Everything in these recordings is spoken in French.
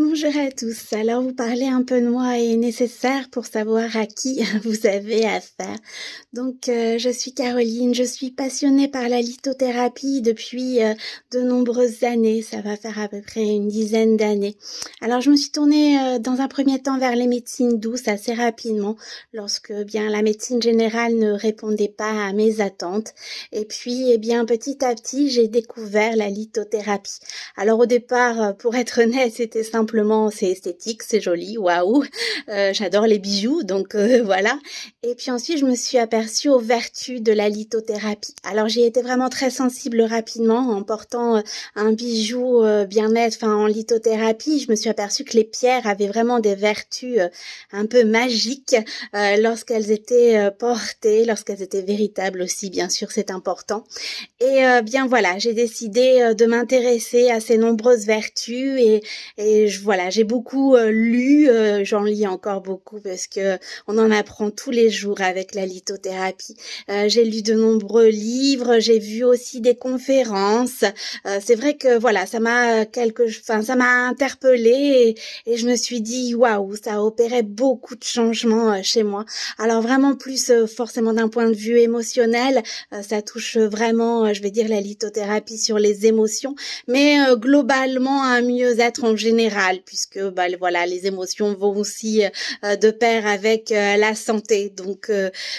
Bonjour à tous. Alors, vous parler un peu de moi est nécessaire pour savoir à qui vous avez affaire. Donc, je suis Caroline, je suis passionnée par la lithothérapie depuis de nombreuses années. Ça va faire à peu près une dizaine d'années. Alors, je me suis tournée dans un premier temps vers les médecines douces assez rapidement, lorsque bien la médecine générale ne répondait pas à mes attentes. Et puis, bien petit à petit, j'ai découvert la lithothérapie. Alors au départ, pour être honnête, c'était simplement c'est esthétique, c'est joli, waouh, j'adore les bijoux donc voilà. Et puis ensuite, je me suis aperçue aux vertus de la lithothérapie. Alors j'y ai été vraiment très sensible rapidement en portant, un bijou, bien-être, enfin en lithothérapie. Je me suis aperçue que les pierres avaient vraiment des vertus, un peu magiques, lorsqu'elles étaient, portées, lorsqu'elles étaient véritables aussi, bien sûr, c'est important. Et bien voilà, j'ai décidé de m'intéresser à ces nombreuses vertus voilà, j'ai beaucoup lu, j'en lis encore beaucoup parce que on en apprend tous les jours avec la lithothérapie. J'ai lu de nombreux livres, j'ai vu aussi des conférences. C'est vrai que voilà, ça m'a interpellée et je me suis dit waouh, ça a opéré beaucoup de changements chez moi. Alors vraiment plus forcément d'un point de vue émotionnel, ça touche vraiment, je vais dire la lithothérapie sur les émotions, mais globalement un mieux-être en général puisque voilà, les émotions vont aussi de pair avec la santé. Donc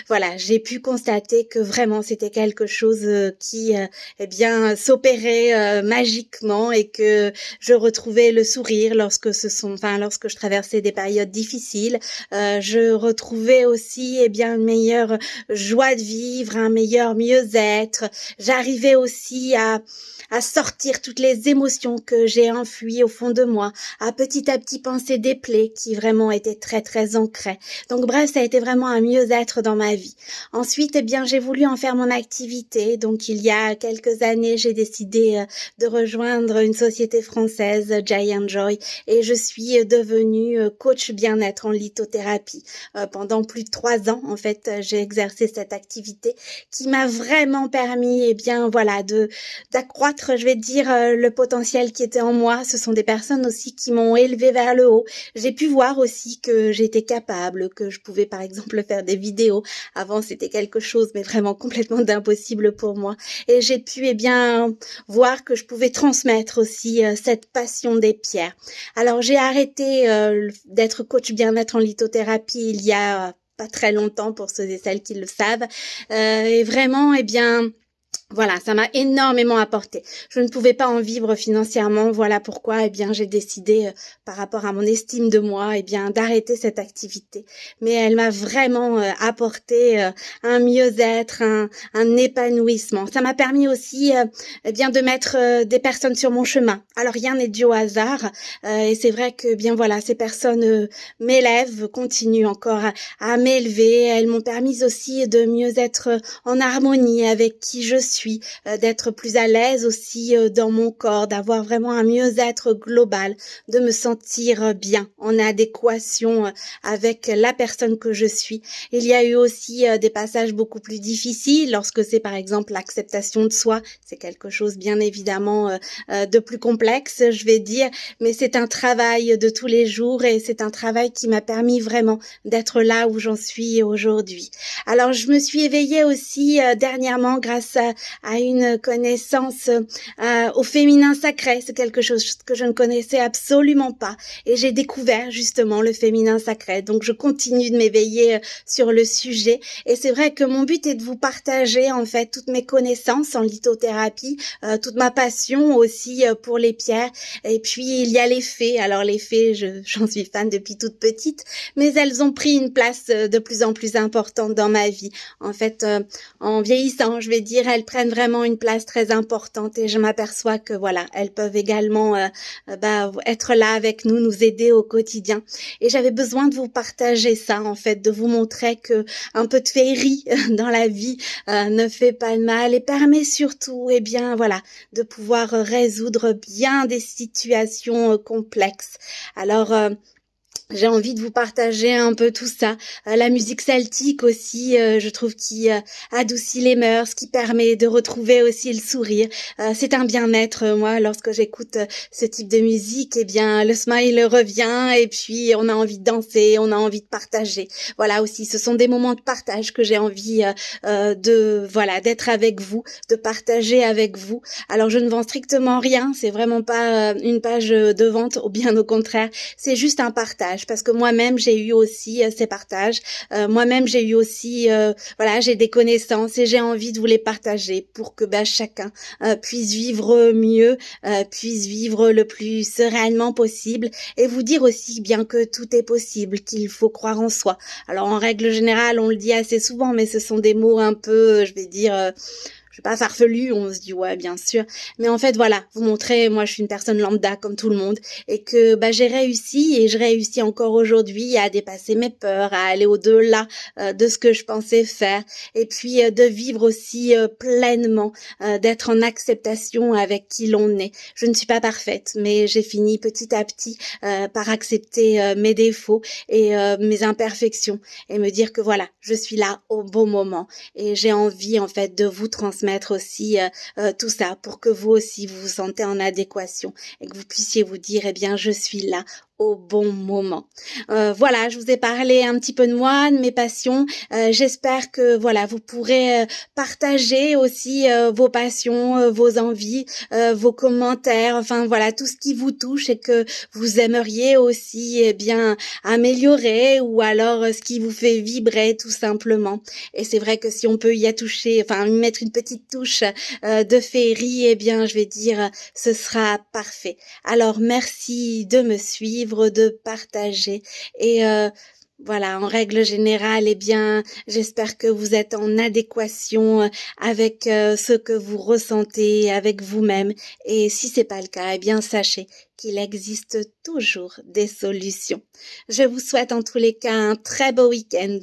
voilà, j'ai pu constater que vraiment c'était quelque chose qui eh bien s'opérait magiquement et que je retrouvais le sourire lorsque je traversais des périodes difficiles. Je retrouvais aussi une meilleure joie de vivre, un meilleur mieux-être. J'arrivais aussi à sortir toutes les émotions que j'ai enfouies au fond de moi, à petit penser des plaies qui vraiment étaient très très ancrées. Donc bref, ça a été vraiment un mieux-être dans ma vie. Ensuite, j'ai voulu en faire mon activité. Donc il y a quelques années, j'ai décidé de rejoindre une société française, Giant Joy, et je suis devenue coach bien-être en lithothérapie. Pendant plus de 3 ans, en fait, j'ai exercé cette activité qui m'a vraiment permis, voilà, d'accroître, je vais dire, le potentiel qui était en moi. Ce sont des personnes aussi qui m'ont élevée vers le haut. J'ai pu voir aussi que j'étais capable, que je pouvais par exemple faire des vidéos. Avant, c'était quelque chose, mais vraiment complètement d'impossible pour moi. Et j'ai pu, voir que je pouvais transmettre aussi cette passion des pierres. Alors, j'ai arrêté d'être coach bien-être en lithothérapie il y a pas très longtemps pour ceux et celles qui le savent. Et vraiment, voilà, ça m'a énormément apporté. Je ne pouvais pas en vivre financièrement, voilà pourquoi j'ai décidé par rapport à mon estime de moi d'arrêter cette activité. Mais elle m'a vraiment apporté un mieux-être, un épanouissement. Ça m'a permis aussi de mettre des personnes sur mon chemin. Alors rien n'est dû au hasard et c'est vrai que voilà, ces personnes m'élèvent, continuent encore à m'élever. Elles m'ont permis aussi de mieux être en harmonie avec qui je suis, d'être plus à l'aise aussi dans mon corps, d'avoir vraiment un mieux-être global, de me sentir bien, en adéquation avec la personne que je suis. Il y a eu aussi des passages beaucoup plus difficiles lorsque c'est par exemple l'acceptation de soi. C'est quelque chose bien évidemment de plus complexe, je vais dire, mais c'est un travail de tous les jours et c'est un travail qui m'a permis vraiment d'être là où j'en suis aujourd'hui. Alors je me suis éveillée aussi dernièrement grâce à une connaissance au féminin sacré. C'est quelque chose que je ne connaissais absolument pas et j'ai découvert justement le féminin sacré. Donc je continue de m'éveiller sur le sujet et c'est vrai que mon but est de vous partager en fait toutes mes connaissances en lithothérapie, toute ma passion aussi pour les pierres. Et puis il y a les fées. Alors les fées, j'en suis fan depuis toute petite, mais elles ont pris une place de plus en plus importante dans ma vie. En fait, en vieillissant, je vais dire, elles prennent vraiment une place très importante et je m'aperçois que voilà, elles peuvent également être là avec nous, nous aider au quotidien. Et j'avais besoin de vous partager ça, en fait, de vous montrer que un peu de féerie dans la vie ne fait pas de mal et permet surtout, voilà, de pouvoir résoudre bien des situations complexes. Alors j'ai envie de vous partager un peu tout ça. La musique celtique aussi, je trouve qui adoucit les mœurs, qui permet de retrouver aussi le sourire. C'est un bien-être, moi, lorsque j'écoute ce type de musique, eh bien, le smile revient et puis on a envie de danser, on a envie de partager. Voilà aussi, ce sont des moments de partage que j'ai envie d'être avec vous, de partager avec vous. Alors, je ne vends strictement rien, c'est vraiment pas une page de vente, ou bien au contraire, c'est juste un partage parce que moi-même j'ai eu aussi ces partages. Moi-même j'ai eu aussi j'ai des connaissances et j'ai envie de vous les partager pour que chacun puisse vivre mieux, puisse vivre le plus sereinement possible et vous dire aussi bien que tout est possible, qu'il faut croire en soi. Alors en règle générale, on le dit assez souvent, mais ce sont des mots un peu, je vais pas farfelu, on se dit ouais bien sûr, mais en fait voilà, vous montrez, moi je suis une personne lambda comme tout le monde et que j'ai réussi et je réussis encore aujourd'hui à dépasser mes peurs, à aller au-delà de ce que je pensais faire et puis de vivre aussi pleinement, d'être en acceptation avec qui l'on est. Je ne suis pas parfaite, mais j'ai fini petit à petit par accepter mes défauts et mes imperfections et me dire que voilà, je suis là au bon moment et j'ai envie en fait de vous transmettre aussi tout ça pour que vous aussi vous vous sentez en adéquation et que vous puissiez vous dire eh bien je suis là au bon moment. Voilà, je vous ai parlé un petit peu de moi, de mes passions. J'espère que voilà, vous pourrez partager aussi vos passions, vos envies, vos commentaires, enfin voilà, tout ce qui vous touche et que vous aimeriez aussi bien améliorer ou alors ce qui vous fait vibrer tout simplement. Et c'est vrai que si on peut y toucher, enfin y mettre une petite touche de féerie, eh bien je vais dire ce sera parfait. Alors merci de me suivre, de partager et voilà, en règle générale, eh bien, j'espère que vous êtes en adéquation avec ce que vous ressentez, avec vous-même. Et si c'est pas le cas, eh bien, sachez qu'il existe toujours des solutions. Je vous souhaite en tous les cas un très beau week-end.